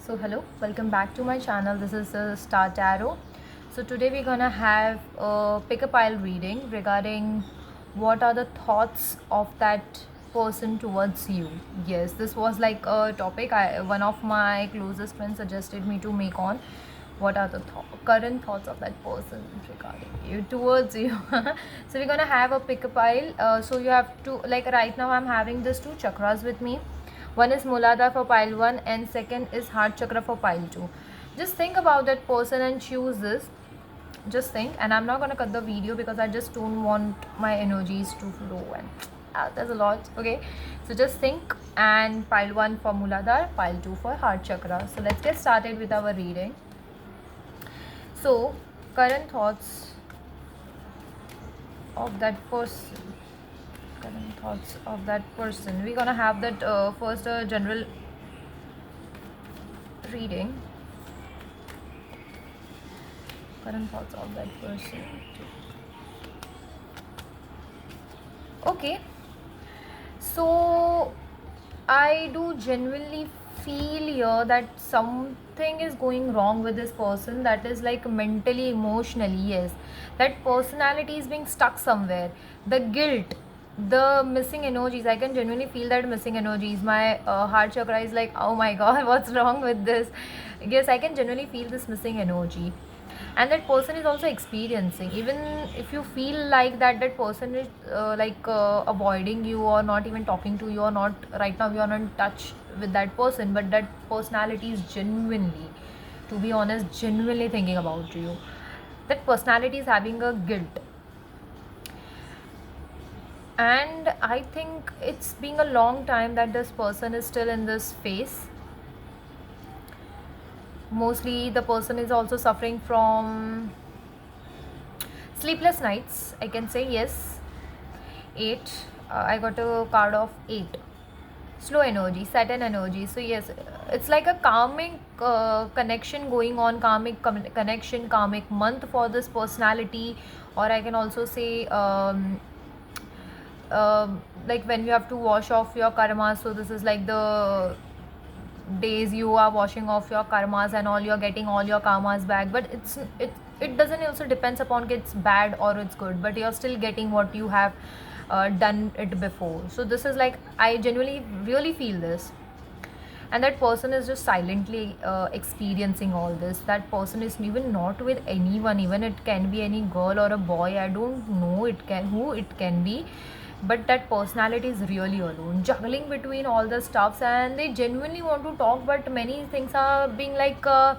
So hello, welcome back to my channel. This is Star Tarot. So today we're gonna have a pick a pile reading regarding what are the thoughts of that person towards you. Yes, this was like a topic one of my closest friends suggested me to make on. What are the current thoughts of that person regarding you towards you? So we're gonna have a pick a pile. So you have to, like, right now I'm having these two chakras with me. One is Muladhara for pile 1 and second is Heart Chakra for pile 2. Just think about that person and choose this. Just think, and I'm not going to cut the video because I just don't want my energies to flow and there's a lot. Okay, so just think, and pile 1 for Muladhara, pile 2 for Heart Chakra. So let's get started with our reading. So current thoughts of that person. Current thoughts of that person. We're gonna have that first general reading. Current thoughts of that person. Okay, so I do genuinely feel here that something is going wrong with this person, that is like mentally, emotionally. Yes, that personality is being stuck somewhere. The guilt, the missing energies, I can genuinely feel that missing energies. My heart chakra is like, oh my god, what's wrong with this? Yes, I can genuinely feel this missing energy, and that person is also experiencing, even if you feel like that person is avoiding you or not even talking to you, or not right now you are not in touch with that person, but that personality is genuinely, to be honest, genuinely thinking about you. That personality is having a guilt, and I think it's been a long time that this person is still in this phase. Mostly the person is also suffering from sleepless nights, I can say. Yes, 8. I got a card of 8. Slow energy, Saturn energy. So yes, it's like a karmic connection going on, karmic connection, karmic month for this personality. Or I can also say like when you have to wash off your karma. So this is like the days you are washing off your karmas and all, you're getting all your karmas back. But it doesn't also depends upon it's bad or it's good, but you're still getting what you have done it before. So this is like, I genuinely really feel this, and that person is just silently experiencing all this. That person is even not with anyone, even it can be any girl or a boy, I don't know who it can be, but that personality is really alone, juggling between all the stuffs, and they genuinely want to talk, but many things are being like I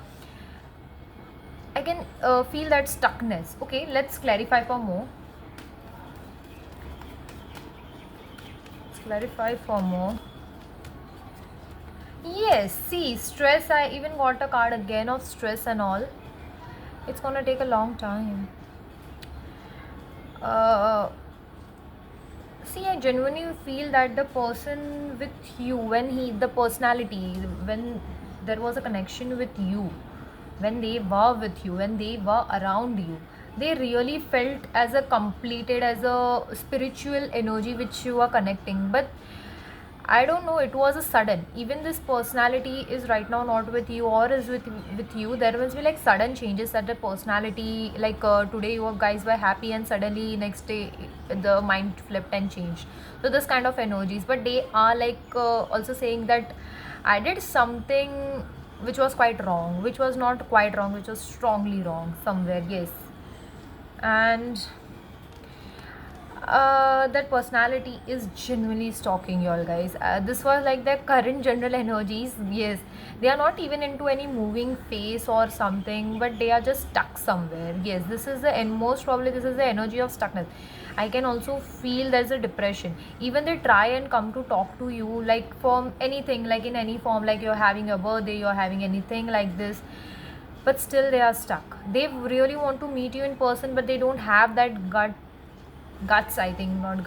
can feel that stuckness. Okay, let's clarify for more. Yes, see, stress. I even got a card again of stress and all. It's gonna take a long time. See, I genuinely feel that the person with you, the personality, when there was a connection with you, when they were with you, when they were around you, they really felt as a completed, as a spiritual energy which you are connecting. But I don't know, it was a sudden. Even this personality is right now not with you, or is with you. There must be like sudden changes that the personality, like today you guys were happy and suddenly next day the mind flipped and changed. So this kind of energies, but they are like also saying that I did something which was quite wrong, which was not quite wrong, which was strongly wrong somewhere. Yes, and that personality is genuinely stalking you all, guys. This was like their current general energies. Yes, they are not even into any moving phase or something, but they are just stuck somewhere. Yes, this is the, and most probably this is the energy of stuckness. I can also feel there's a depression. Even they try and come to talk to you, like from anything, like in any form, like you're having a birthday, you're having anything like this, but still they are stuck. They really want to meet you in person, but they don't have that guts, I think, not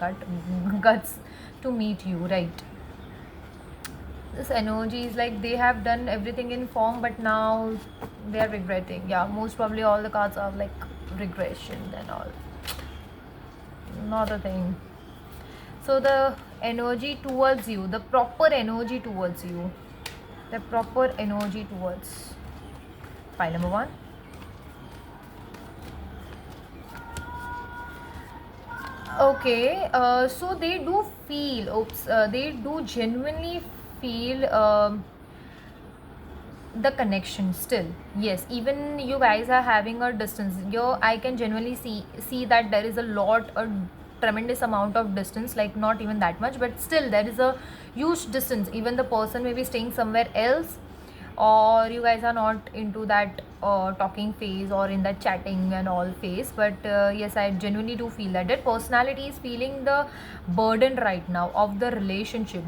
guts to meet you, right? This energy is like they have done everything in form, but now they are regretting. Yeah, most probably all the cards are like regression and all, not a thing. So the energy towards you, the proper energy towards you, the proper energy towards pile number 1. Okay, so they do feel, they do genuinely feel the connection still. Yes, even you guys are having a distance. I can genuinely see that there is a tremendous amount of distance, like not even that much, but still there is a huge distance. Even the person may be staying somewhere else, or you guys are not into that talking phase or in that chatting and all phase. But yes, I genuinely do feel that personality is feeling the burden right now of the relationship,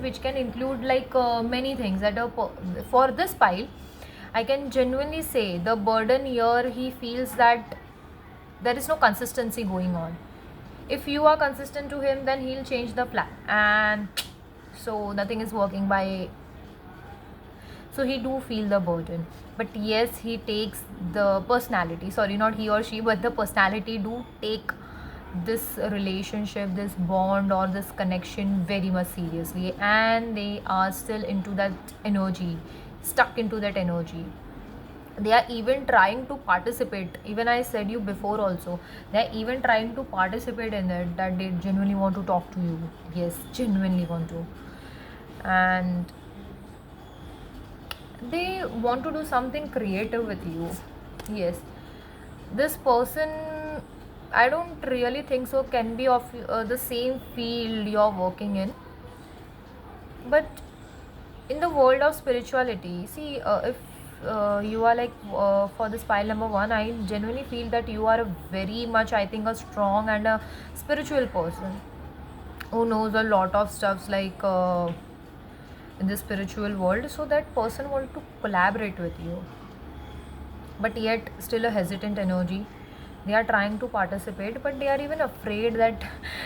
which can include like many things that for this pile, I can genuinely say the burden here, he feels that there is no consistency going on. If you are consistent to him, then he'll change the plan, and so nothing is working by. So he do feel the burden, but yes, he takes the personality, sorry, not he or she, but the personality do take this relationship, this bond or this connection very much seriously, and they are still into that energy, stuck into that energy. They are even trying to participate, even I said you before also, they are even trying to participate in it, that they genuinely want to talk to you. Yes, genuinely want to, and they want to do something creative with you. Yes, this person, I don't really think so can be of the same field you're working in, but in the world of spirituality, see, if you are like for this pile number 1, I genuinely feel that you are a very much, I think, a strong and a spiritual person who knows a lot of stuffs, like in the spiritual world. So that person want to collaborate with you, but yet still a hesitant energy. They are trying to participate, but they are even afraid that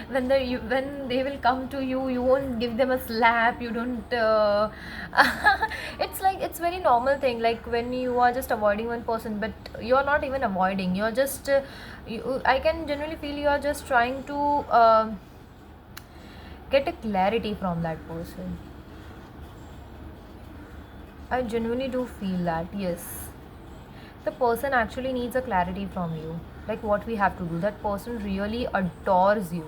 when they will come to you, you won't give them a slap, you don't it's like, it's very normal thing, like when you are just avoiding one person, but you are not even avoiding, you're just I can generally feel you are just trying to get a clarity from that person. I genuinely do feel that, yes, the person actually needs a clarity from you, like what we have to do. That person really adores you.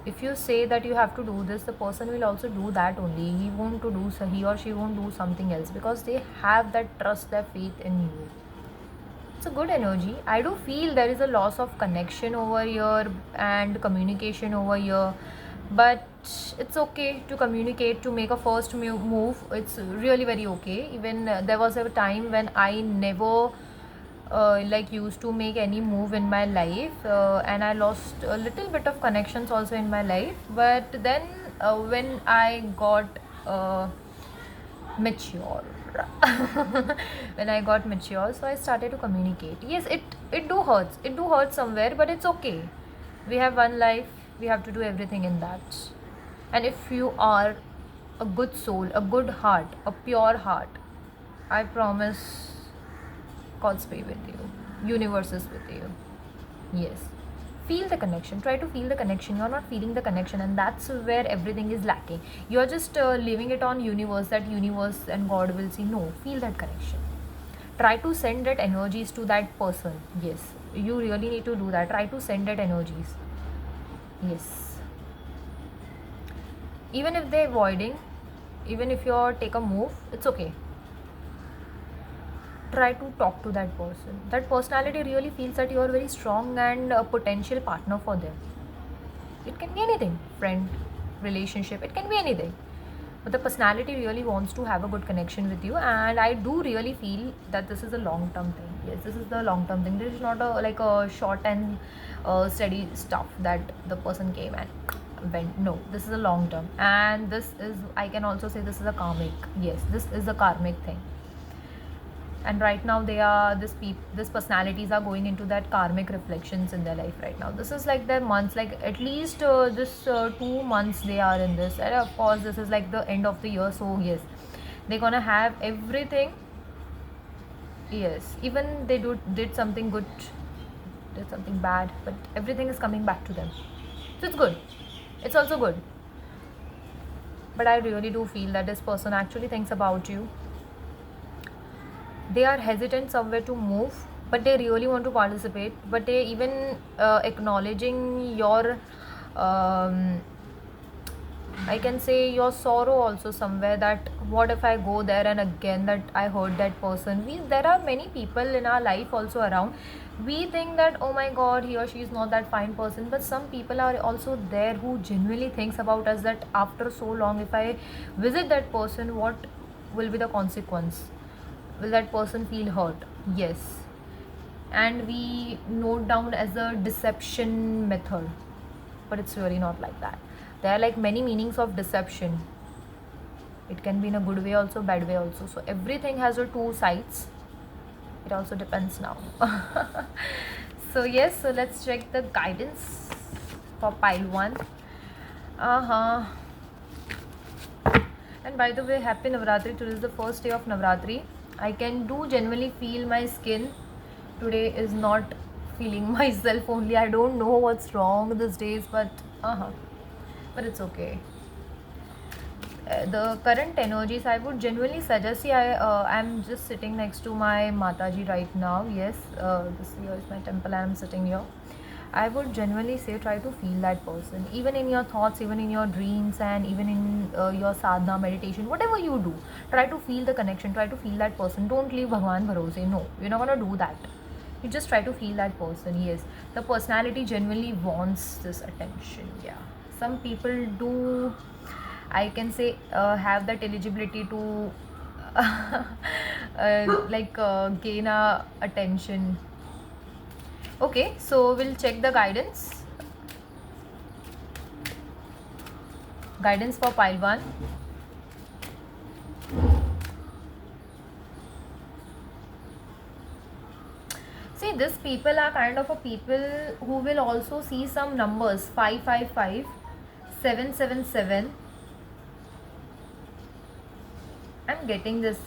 If you say that you have to do this, the person will also do that only. He won't to do, so he or she won't do something else, because they have that trust, that faith in you. It's a good energy. I do feel there is a loss of connection over here and communication over here, but it's okay to communicate, to make a first move. It's really very okay. Even there was a time when I never like used to make any move in my life, and I lost a little bit of connections also in my life. But then when I got mature when I got mature, so I started to communicate. Yes, it do hurt somewhere, but it's okay. We have one life, we have to do everything in that. And if you are a good soul, a good heart, a pure heart, I promise God's be with you, universe is with you. Yes, feel the connection, try to feel the connection. You're not feeling the connection, and that's where everything is lacking. You're just leaving it on universe, that universe and God will see. No, feel that connection, try to send that energies to that person. Yes, you really need to do that. Try to send that energies. Yes, even if they're avoiding, even if you take a move, it's okay. Try to talk to that person. That personality really feels that you are very strong and a potential partner for them. It can be anything, friend, relationship, it can be anything. But the personality really wants to have a good connection with you, and I do really feel that this is a long term thing. Yes, this is the long term thing. This is not a like a short and steady stuff that the person came and went. No, this is a long term, and this is, I can also say, this is a karmic. Yes, this is a karmic thing. And right now they are this personalities are going into that karmic reflections in their life right now. This is like their months, like at least this 2 months they are in this, and of course this is like the end of the year, so yes, they're gonna have everything. Yes, even they did something good, did something bad, but everything is coming back to them, so it's good. It's also good. but I really do feel that this person actually thinks about you. They are hesitant somewhere to move, but they really want to participate, but they even acknowledging your um, I can say your sorrow also somewhere, that what if I go there and again that I hurt that person. There are many people in our life also around. We think that oh my god, he or she is not that fine person, but some people are also there who genuinely thinks about us, that after so long if I visit that person, what will be the consequence? Will that person feel hurt? Yes. And we note down as a deception method, but it's really not like that. There are like many meanings of deception. It can be in a good way also, bad way also. So everything has a two sides. It also depends now. So yes, so let's check the guidance for pile 1. Uh-huh. And by the way, happy Navratri. Today is the first day of Navratri. I can do genuinely feel my skin today is not feeling myself only. I don't know what's wrong these days, but but it's okay. The current energies, I would genuinely suggest. See, I'm just sitting next to my Mataji right now. Yes, this here is my temple and I'm sitting here. I would genuinely say try to feel that person, even in your thoughts, even in your dreams, and even in your sadhana meditation, whatever you do. Try to feel the connection, try to feel that person. Don't leave Bhagwan Bharose. No, you're not gonna do that. You just try to feel that person. Yes, the personality genuinely wants this attention. Yeah, some people do, I can say, have that eligibility to gain attention. Okay, so we'll check the guidance. Guidance for pile 1. See, these people are kind of a people who will also see some numbers, 555, 777. I'm getting this.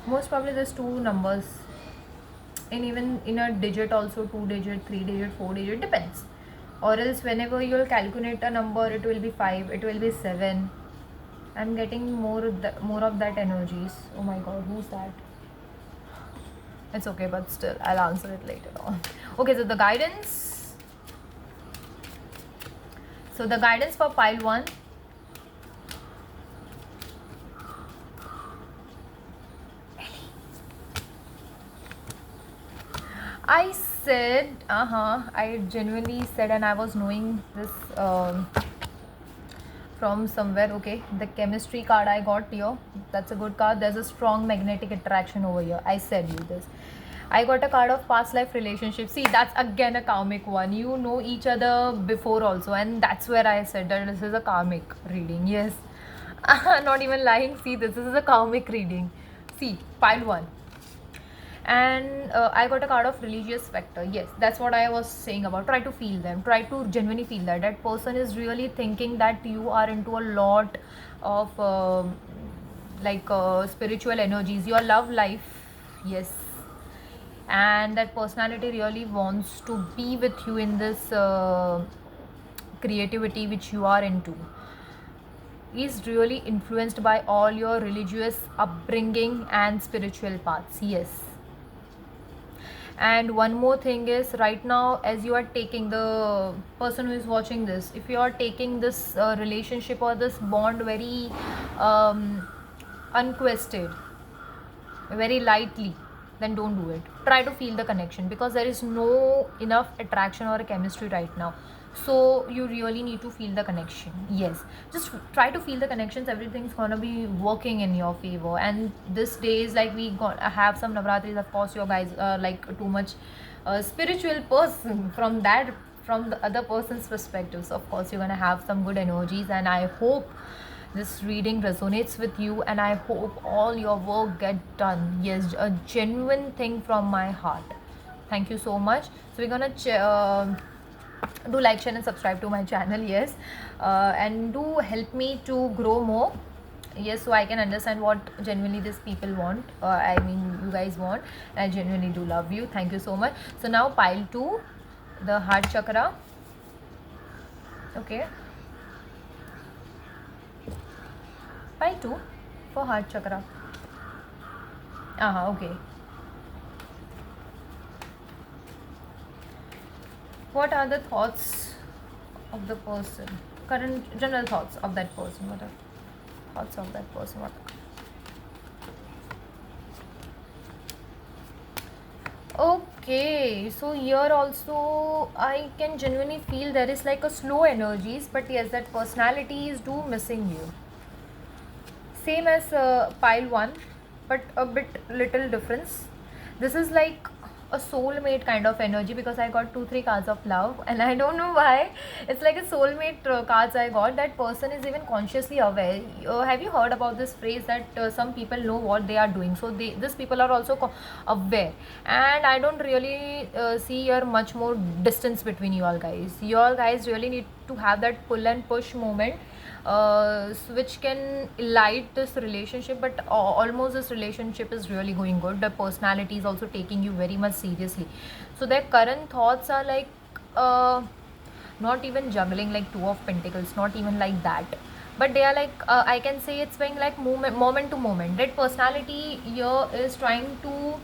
Most probably there's two numbers. And even in a digit also, 2 digit, 3 digit, 4 digit, depends. Or else whenever you'll calculate a number, it will be 5, it will be 7. I'm getting more of that energies. Oh my god, who's that? It's okay, but still, I'll answer it later on. Okay, so the guidance. So the guidance for pile 1. I said, I genuinely said, and I was knowing this from somewhere. Okay, the chemistry card I got here, that's a good card. There's a strong magnetic attraction over here. I said you this. I got a card of past life relationship. See, that's again a karmic one. You know each other before also, and that's where I said that this is a karmic reading. Yes, not even lying. See, this is a karmic reading. See, pile 1. And I got a card of religious factor. Yes, that's what I was saying about. Try to feel them, try to genuinely feel that person is really thinking that you are into a lot of spiritual energies, your love life. Yes, and that personality really wants to be with you in this creativity which you are into. Is really influenced by all your religious upbringing and spiritual paths. Yes. And one more thing is, right now, as you are taking, the person who is watching this, if you are taking this relationship or this bond very unquested, very lightly, then don't do it. Try to feel the connection, because there is no enough attraction or chemistry right now. So you really need to feel the connection. Yes, just try to feel the connections. Everything's gonna be working in your favor. And this days, like, we got have some Navratris. Of course, your guys are like too much spiritual person from the other person's perspective. So of course you're gonna have some good energies, and I hope this reading resonates with you, and I hope all your work get done. Yes, a genuine thing from my heart. Thank you so much. So we're gonna do like, share and subscribe to my channel. Yes, and do help me to grow more. Yes, so I can understand what genuinely these people want. I mean, you guys want. I genuinely do love you. Thank you so much. So now pile 2, the heart chakra. Okay. Pile 2 for heart chakra. Okay. What are the thoughts of the person? Current general thoughts of that person. What are thoughts of that person? What? Okay, so here also I can genuinely feel there is like a slow energies, but yes, that personalities do missing you. Same as pile 1, but a bit little difference. This is like a soulmate kind of energy because I got 2 3 cards of love, and I don't know why it's like a soulmate cards I got. That person is even consciously aware. Have you heard about this phrase that some people know what they are doing, so these people are also aware, and I don't really see here much more distance between you all guys. You all guys really need to have that pull and push moment, which can light this relationship, but almost this relationship is really going good. The personality is also taking you very much seriously, so their current thoughts are like not even juggling like two of pentacles, not even like that, but they are like I can say it's being like moment to moment. That personality here is trying to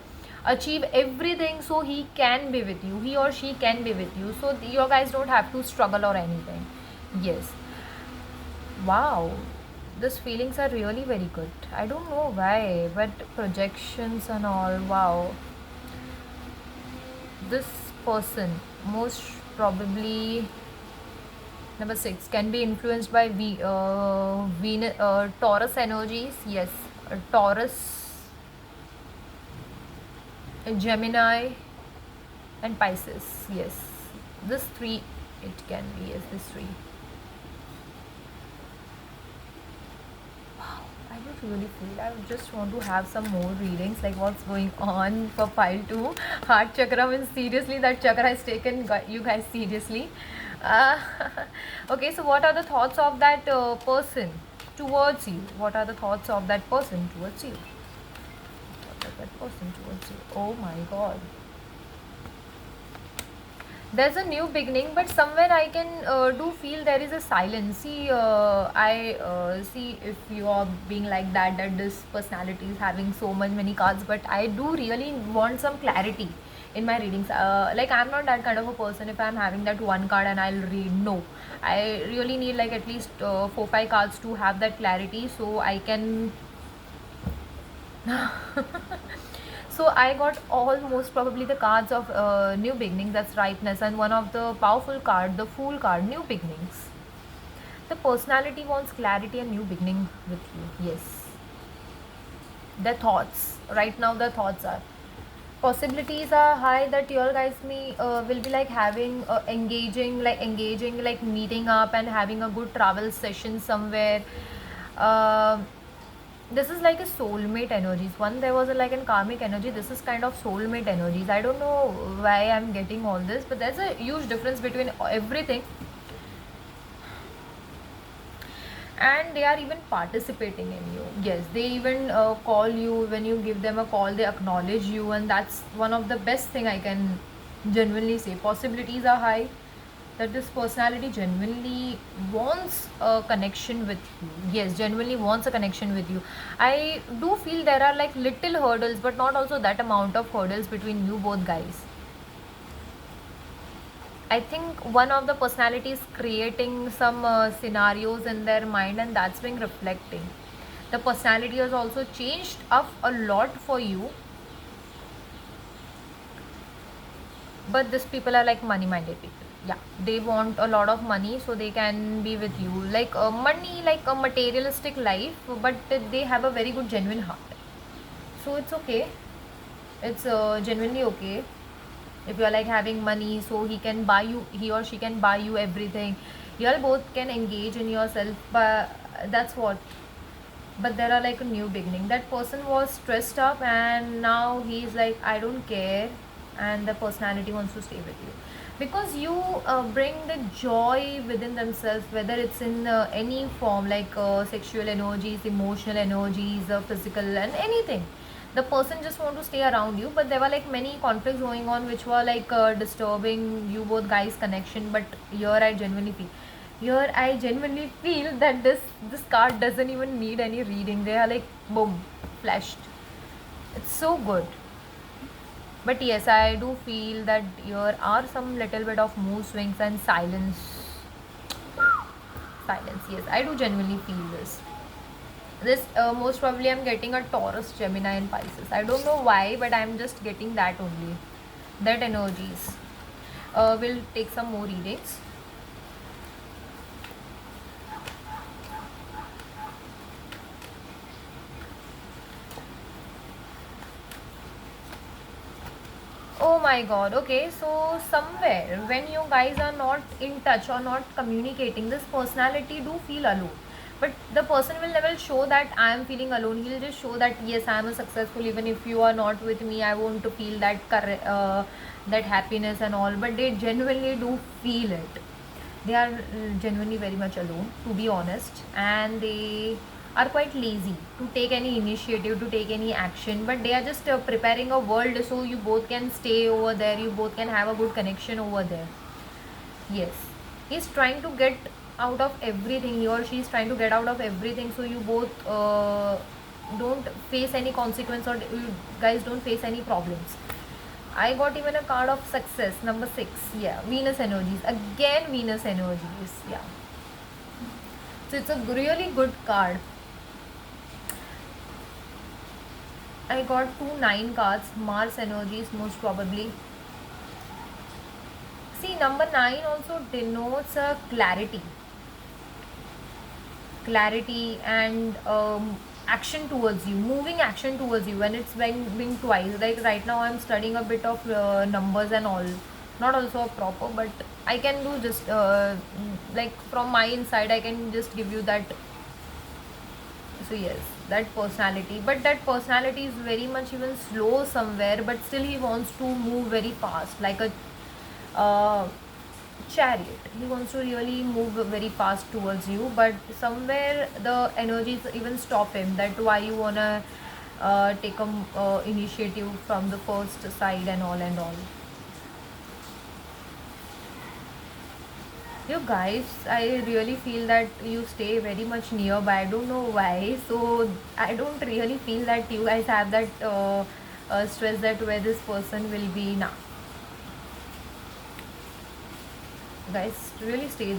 achieve everything so he can be with you, he or she can be with you, so you guys don't have to struggle or anything. Yes. Wow, these feelings are really very good. I don't know why, but projections and all. Wow, this person most probably number 6 can be influenced by Venus, Taurus energies. Yes, Taurus, Gemini, and Pisces. Yes, this three it can be. Yes, this three. I don't really feel. I just want to have some more readings, like what's going on for pile 2. Heart chakra means seriously, that chakra has taken you guys seriously. Uh, okay, so what are the thoughts of that person towards you? What are the thoughts of that person towards you? What are that person towards you? Oh my god. There's a new beginning, but somewhere I can do feel there is a silence. See, I see if you are being like that, that this personality is having so many cards, but I do really want some clarity in my readings. Like, I'm not that kind of a person. If I'm having that one card and I'll read, no, I really need like at least 4 5 cards to have that clarity, so I can so I got almost probably the cards of new beginnings, that's rightness, and one of the powerful card, the fool card, new beginnings. The personality wants clarity and new beginning with you. Yes, the thoughts right now, the thoughts are possibilities are high that you all guys me will be like having engaging like meeting up and having a good travel session somewhere. uh, this is like a soulmate energies. One there was a, like a karmic energy. This is kind of soulmate energies. I don't know why I'm getting all this, but there's a huge difference between everything, and they are even participating in you. Yes, they even call you when you give them a call, they acknowledge you, and that's one of the best thing I can genuinely say. Possibilities are high that this personality genuinely wants a connection with you. Yes, genuinely wants a connection with you. I do feel there are like little hurdles, but not also that amount of hurdles between you both guys. I think one of the personalities creating some scenarios in their mind, and that's been reflecting. The personality has also changed up a lot for you, but these people are like money minded people. Yeah, they want a lot of money so they can be with you. Like money, like a materialistic life, but they have a very good genuine heart. So it's okay. It's genuinely okay if you're like having money, so he or she can buy you everything. You all both can engage in yourself, but that's what. But there are like a new beginning. That person was stressed up, and now he's like, I don't care, and the personality wants to stay with you because you bring the joy within themselves, whether it's in any form, like sexual energies, emotional energies, physical, and anything. The person just want to stay around you, but there were like many conflicts going on which were like disturbing you both guys connection. But here I genuinely feel Here I genuinely feel that this card doesn't even need any reading. They are like boom, flashed. It's so good. But yes, I do feel that here are some little bit of mood swings and silence. Silence, yes, I do genuinely feel this. This most probably I'm getting a Taurus, Gemini, and Pisces. I don't know why, but I'm just getting that only. That energies. We'll take some more readings. Oh my god, okay, so somewhere when you guys are not in touch or not communicating, this personality do feel alone. But the person will never show that I am feeling alone. He'll just show that yes, I am a successful. Even if you are not with me, I want to feel that that happiness and all. But they genuinely do feel it. They are genuinely very much alone, to be honest, and they are quite lazy to take any initiative, to take any action, but they are just preparing a world so you both can stay over there, you both can have a good connection over there. Yes, he's trying to get out of everything, he or she is trying to get out of everything, so you both don't face any consequence, or you guys don't face any problems. I got even a card of success, number 6. Yeah, Venus energies. Again, Venus energies. Yeah. So it's a really good card. I got 2 9 cards, Mars energies most probably. See, number 9 also denotes a clarity. Clarity and action towards you, moving action towards you, when it's being twice. Like right now I'm studying a bit of numbers and all, not also a proper, but I can do just like from my inside I can just give you that. So yes, that personality, but that personality is very much even slow somewhere, but still he wants to move very fast like a uh, chariot. He wants to really move very fast towards you, but somewhere the energies even stop him, that why you wanna take a initiative from the first side and all and all. You guys, I really feel that you stay very much nearby. I don't know why. So I don't really feel that you guys have that stress that where this person will be now. Guys, really stay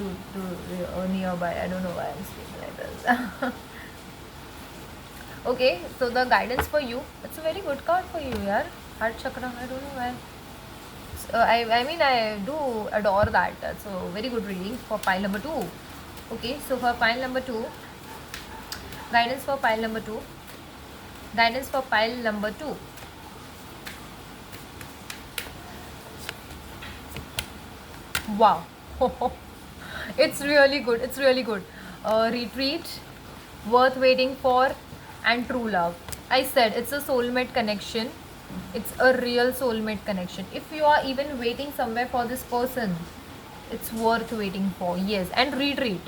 nearby. I don't know why I'm speaking like this. Okay, so the guidance for you. It's a very good card for you, yaar. Heart chakra. I don't know why. I mean, I do adore that. So very good reading for pile number 2. Okay, so for pile number 2, guidance for pile number 2. Guidance for pile number 2. Wow. It's really good. It's really good. Retreat, worth waiting for, and true love. I said it's a soulmate connection. It's a real soulmate connection. If you are even waiting somewhere for this person, it's worth waiting for. Yes, and retreat.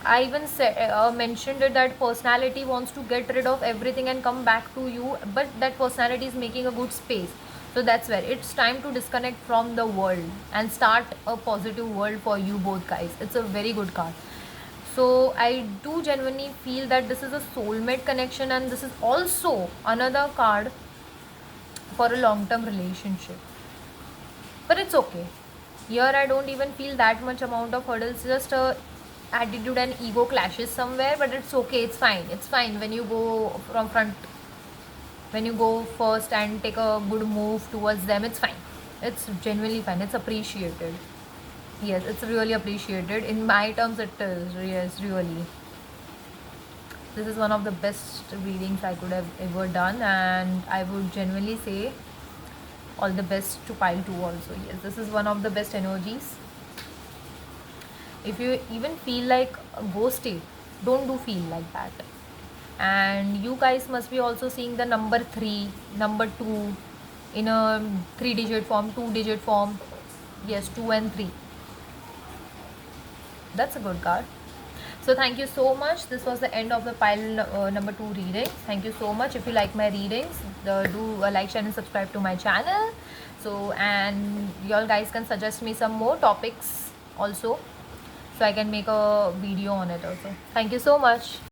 I even said, mentioned it that personality wants to get rid of everything and come back to you, but that personality is making a good space. So that's where it's time to disconnect from the world and start a positive world for you both guys. It's a very good card. So I do genuinely feel that this is a soulmate connection, and this is also another card for a long-term relationship. But it's okay. Here I don't even feel that much amount of hurdles, just a attitude and ego clashes somewhere, but it's okay, it's fine. It's fine when you go from front, when you go first and take a good move towards them, it's fine. It's genuinely fine. It's appreciated. Yes, it's really appreciated. In my terms, it is. Yes, really. This is one of the best readings I could have ever done, and I would genuinely say all the best to pile 2 also. Yes, this is one of the best energies. If you even feel like ghosted, don't do feel like that. And you guys must be also seeing the number 3, number 2 in a 3-digit form, 2-digit form. Yes, 2 and 3. That's a good card. So thank you so much. This was the end of the pile number 2 reading. Thank you so much. If you like my readings, do like, share and subscribe to my channel. So, and y'all guys can suggest me some more topics also. so I can make a video on it also. Thank you so much.